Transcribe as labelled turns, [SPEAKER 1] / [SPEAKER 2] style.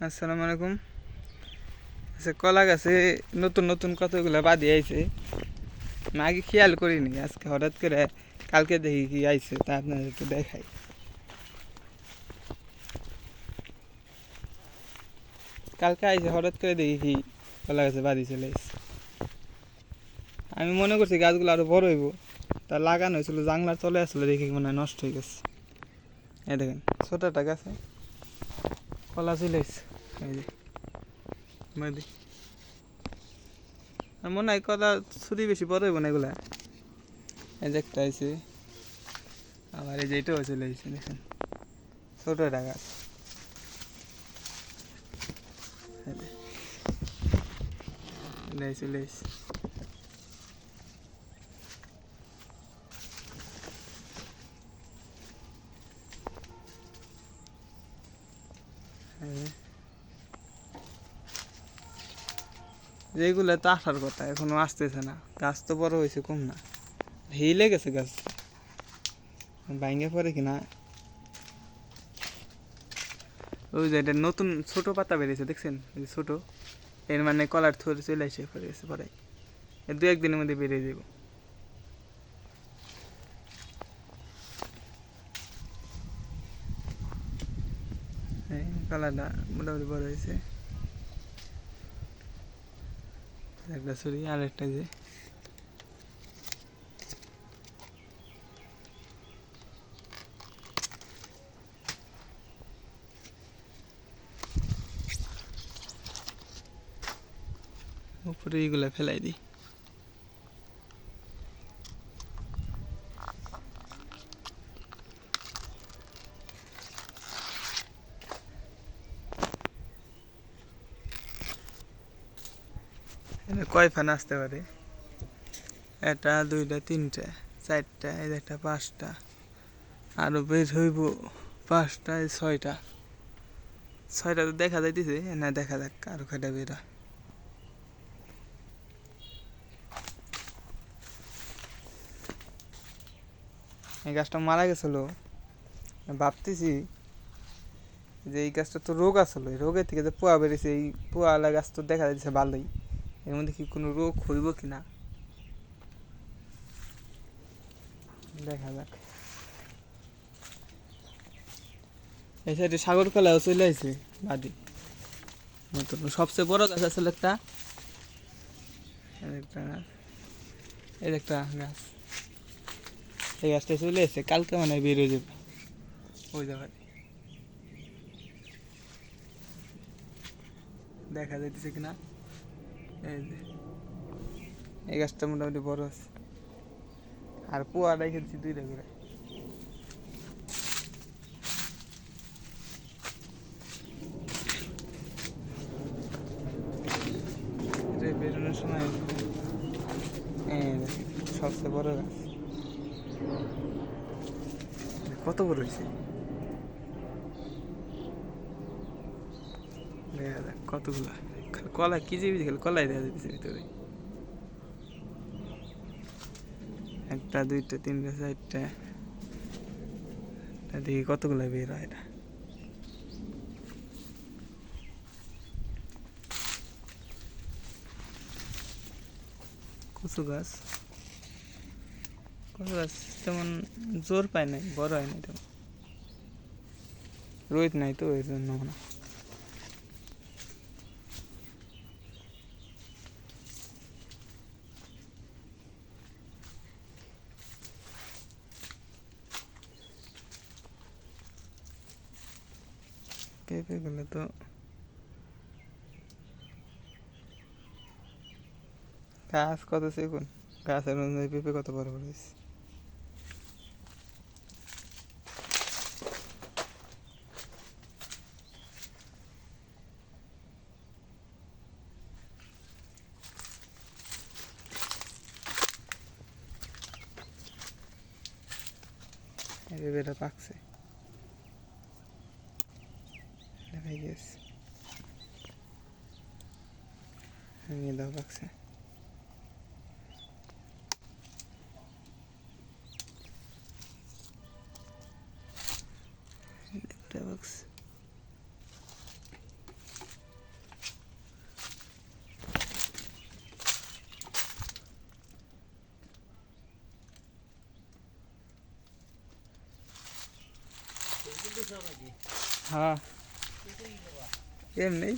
[SPEAKER 1] আসসালামু আলাইকুম। আচ্ছা, কলা গাছে নতুন নতুন কতগুলো বাদি আইছে, আমি আগে খেয়াল করিনি। আজকে হঠাৎ করে কালকে দেখি কি আইছে, তা আপনাদের একটু দেখাই। কালকে আইছে হঠাৎ করে দেখি কি কলা গাছে বাদি চলে আইছে। আমি মনে করছি গাছগুলো আরো বড় হইব, তা লাগানো হয়েছিল জাংলার তলে আসলে দেখি মনে হয় নষ্ট হয়ে গেছে। এই দেখেন ছোট একটা গাছে কলা চলে আইছে, এই যে বাদি। আর মনে হয় কলা ছুরি বেশি বড় হইব না এগুলা। এই যে একটা আইছে, আবার এই যে এটাও চলে আইছে, দেখেন ছোট একটা গাছ। চলে আইছে। যেগুলো তো আসার কথা এখনো আসতেছে না, গাছ তো বড় হয়েছে কম না, হিলে গেছে গাছ, ভাঙে পড়ে কিনা। ওই যে এটা নতুন ছোট পাতা বেরিয়েছে, দেখছেন ছোট, এর মানে কলার থরে চলে আসে পড়ে গেছে, পরে দু একদিনের মধ্যে বেরিয়ে যাব। কলাটা মোটামুটি বড় হয়েছে। একটা ছুরি আর একটা যে উপরে এইগুলা ফেলাই দিই। কয় ফান আসতে পারে? একটা, দুইটা, তিনটা, চারটা, এই একটা, পাঁচটা, আরো বের হইব পাঁচটা, ছয়টা। ছয়টা তো দেখা যাইতেছে না, দেখা যাক আরো কয়টা বেরা। এই গাছটা মারা গেছিল, ভাবতেছি যে এই গাছটা তো রোগ আসলো, এই রোগের থেকে যে পোয়া বেরিয়েছে, এই পোয়ালা গাছ তো দেখা যাচ্ছে ভালোই, এর মধ্যে কি কোনো রোগ হইব কিনা দেখা যাক। এই সাইডে সাগর কলাও চলে আসছে বাদি নতুন। সবচেয়ে বড় গাছ আসলে একটা, এই একটা গাছ, এই গাছটা চলে এসেছে, কালকে মানে বের হয়ে যাবে ওই জায়গায়। দেখা যাইতেছে কিনা, এই যে এই গাছটা মোটামুটি বড় আছে, আর পোয়া রেখে দিচ্ছি দুইটা করে। বেরোনোর সময় সবচেয়ে বড় গাছ, কত বড় হয়েছে দেখা যাক কতগুলা। কলা কি যে কলাই দেখা যাচ্ছে ভিতরে, একটা, দুইটা, তিনটা, চারটা, দেখি কতগুলা বের হয়। এটা কচু গাছ, কচু গাছ তেমন জোর পায় নাই, বড় হয় নাই তেমন, রোদ নাই তো এর জন্য মনে হয়। পেঁপেগুলো তো গাছ কত সেগুন, গাছের অনুযায়ী পেঁপে কত বড় বড় হয়েছে। পেঁপেটা পাকছে, দেখাই গেছে, দাও পাকছে, একটা পাকছে। হ্যাঁ এমনি